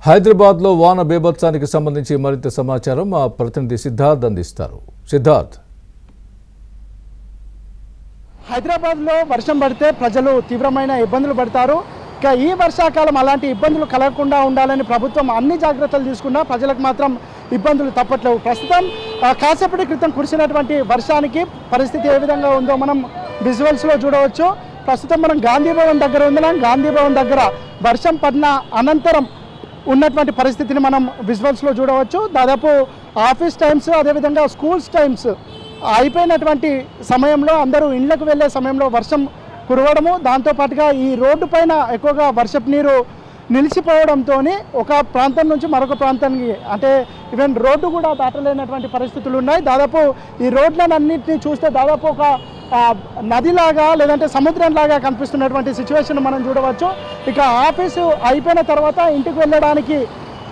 హైదరాబాద్లో వాన బేభత్సానికి సంబంధించి మరింత సమాచారం మా ప్రతినిధి సిద్ధార్థ్ అందిస్తారు. సిద్ధార్థ్, హైదరాబాద్లో వర్షం పడితే ప్రజలు తీవ్రమైన ఇబ్బందులు పడతారు. ఇక ఈ వర్షాకాలం అలాంటి ఇబ్బందులు కలగకుండా ఉండాలని ప్రభుత్వం అన్ని జాగ్రత్తలు తీసుకున్నా ప్రజలకు మాత్రం ఇబ్బందులు తప్పట్లేవు. ప్రస్తుతం కాసేపటి క్రితం కురిసినటువంటి వర్షానికి పరిస్థితి ఏ విధంగా ఉందో మనం విజువల్స్లో చూడవచ్చు. ప్రస్తుతం మనం గాంధీ భవన్ దగ్గర ఉన్నాం. గాంధీ భవన్ దగ్గర వర్షం పడిన అనంతరం ఉన్నటువంటి పరిస్థితిని మనం విజువల్స్లో చూడవచ్చు. దాదాపు ఆఫీస్ టైమ్స్ అదేవిధంగా స్కూల్స్ టైమ్స్ అయిపోయినటువంటి సమయంలో అందరూ ఇళ్లకు వెళ్ళే సమయంలో వర్షం కురవడము, దాంతోపాటుగా ఈ రోడ్డు పైన ఎక్కువగా వర్షపు నీరు నిలిచిపోవడంతో ఒక ప్రాంతం నుంచి మరొక ప్రాంతానికి అంటే ఈవెన్ రోడ్డు కూడా దాటలేనటువంటి పరిస్థితులు ఉన్నాయి. దాదాపు ఈ రోడ్లన్నింటినీ చూస్తే దాదాపు ఒక నదిలాగా లేదంటే సముద్రంలాగా కనిపిస్తున్నటువంటి సిచ్యువేషన్ మనం చూడవచ్చు. ఇక ఆఫీసు అయిపోయిన తర్వాత ఇంటికి వెళ్ళడానికి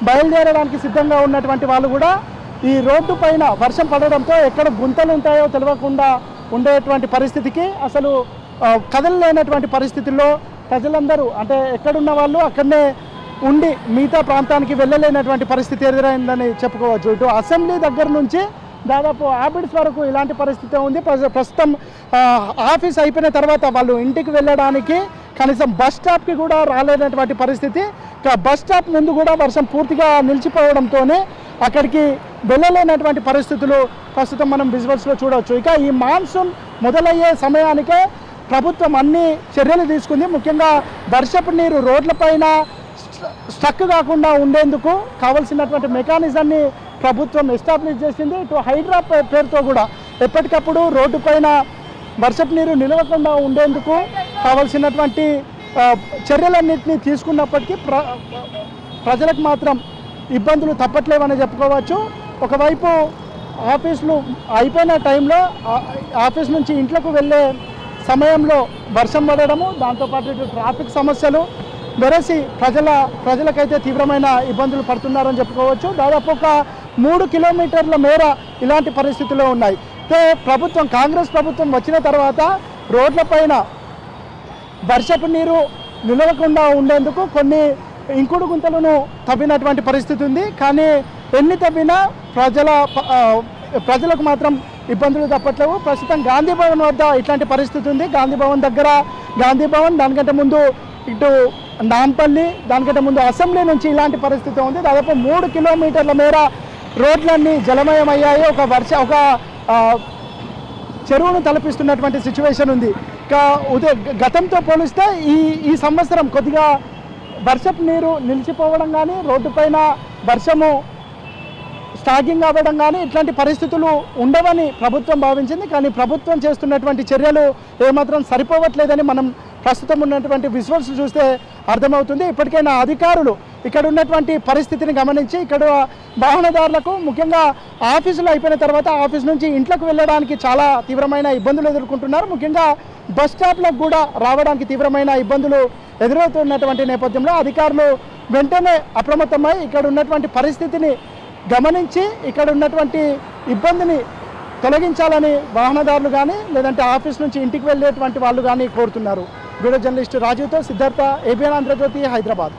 బయలుదేరడానికి సిద్ధంగా ఉన్నటువంటి వాళ్ళు కూడా ఈ రోడ్డు పైన వర్షం పడడంతో ఎక్కడ గుంతలు ఉంటాయో తెలియకుండా ఉండేటువంటి పరిస్థితికి అసలు కదలలేనటువంటి పరిస్థితుల్లో ప్రజలందరూ అంటే ఎక్కడున్న వాళ్ళు అక్కడనే ఉండి మిగతా ప్రాంతానికి వెళ్ళలేనటువంటి పరిస్థితి ఎదురైందని చెప్పుకోవచ్చు. ఇటు అసెంబ్లీ దగ్గర నుంచి దాదాపు ఆబిడ్స్ వరకు ఇలాంటి పరిస్థితి ఉంది. ప్రస్తుతం ఆఫీస్ అయిపోయిన తర్వాత వాళ్ళు ఇంటికి వెళ్ళడానికి కనీసం బస్ స్టాప్కి కూడా రాలేనటువంటి పరిస్థితి. బస్ స్టాప్ ముందు కూడా వర్షం పూర్తిగా నిలిచిపోవడంతోనే అక్కడికి వెళ్ళలేనటువంటి పరిస్థితులు ప్రస్తుతం మనం విజువల్స్లో చూడవచ్చు. ఇక ఈ మాన్సూన్ మొదలయ్యే సమయానికే ప్రభుత్వం అన్ని చర్యలు తీసుకుంది. ముఖ్యంగా వర్షపు నీరు రోడ్లపైన స్టక్ కాకుండా ఉండేందుకు కావాల్సినటువంటి మెకానిజాన్ని ప్రభుత్వం ఎస్టాబ్లిష్ చేసింది. ఇటు హైడ్రా పేరుతో కూడా ఎప్పటికప్పుడు రోడ్డు పైన వర్షపు నీరు నిలవకుండా ఉండేందుకు కావాల్సినటువంటి చర్యలన్నింటినీ తీసుకున్నప్పటికీ ప్రజలకు మాత్రం ఇబ్బందులు తప్పట్లేవని చెప్పుకోవచ్చు. ఒకవైపు ఆఫీసులు అయిపోయిన టైంలో ఆఫీస్ నుంచి ఇంట్లోకి వెళ్ళే సమయంలో వర్షం పడడము, దాంతోపాటు ఇటు ట్రాఫిక్ సమస్యలు వెరసి ప్రజలకైతే తీవ్రమైన ఇబ్బందులు పడుతున్నారని చెప్పుకోవచ్చు. దాదాపు ఒక 3 కిలోమీటర్ల మేర ఇలాంటి పరిస్థితుల్లో ఉన్నాయి. ప్రభుత్వం కాంగ్రెస్ ప్రభుత్వం వచ్చిన తర్వాత రోడ్లపైన వర్షపు నీరు నిలవకుండా ఉండేందుకు కొన్ని ఇంకుడు గుంతలను తవ్వినటువంటి పరిస్థితి ఉంది. కానీ ఎన్ని తవ్వినా ప్రజలకు మాత్రం ఇబ్బందులు తప్పట్లేవు. ప్రస్తుతం గాంధీ భవన్ వద్ద ఇట్లాంటి పరిస్థితి ఉంది. గాంధీ భవన్ దగ్గర గాంధీ భవన్, దానికంటే ముందు ఇటు నాంపల్లి, దానికంటే ముందు అసెంబ్లీ నుంచి ఇలాంటి పరిస్థితి ఉంది. దాదాపు 3 కిలోమీటర్ల మేర రోడ్లన్నీ జలమయమయ్యాయి. ఒక చెరువును తలపిస్తున్నటువంటి సిచ్యువేషన్ ఉంది. గతంతో పోలిస్తే ఈ సంవత్సరం కొద్దిగా వర్షపు నీరు నిలిచిపోవడం కానీ, రోడ్డు పైన వర్షము స్టాగింగ్ అవ్వడం కానీ ఇట్లాంటి పరిస్థితులు ఉండవని ప్రభుత్వం భావించింది. కానీ ప్రభుత్వం చేస్తున్నటువంటి చర్యలు ఏమాత్రం సరిపోవట్లేదని మనం ప్రస్తుతం ఉన్నటువంటి విజువల్స్ చూస్తే అర్థమవుతుంది. ఇప్పటికైనా అధికారులు ఇక్కడ ఉన్నటువంటి పరిస్థితిని గమనించి ఇక్కడ వాహనదారులకు ముఖ్యంగా ఆఫీసులు అయిపోయిన తర్వాత ఆఫీస్ నుంచి ఇంట్లోకి వెళ్ళడానికి చాలా తీవ్రమైన ఇబ్బందులు ఎదుర్కొంటున్నారు. ముఖ్యంగా బస్ స్టాప్లకు కూడా రావడానికి తీవ్రమైన ఇబ్బందులు ఎదురవుతున్నటువంటి నేపథ్యంలో అధికారులు వెంటనే అప్రమత్తమై ఇక్కడ ఉన్నటువంటి పరిస్థితిని గమనించి ఇక్కడ ఉన్నటువంటి ఇబ్బందిని తొలగించాలని వాహనదారులు కానీ లేదంటే ఆఫీస్ నుంచి ఇంటికి వెళ్ళేటువంటి వాళ్ళు కానీ కోరుతున్నారు. వీడియో జర్నలిస్ట్ రాజుతో సిద్ధార్థ, ఏబిఎన్ ఆంధ్రజ్యోతి, హైదరాబాద్.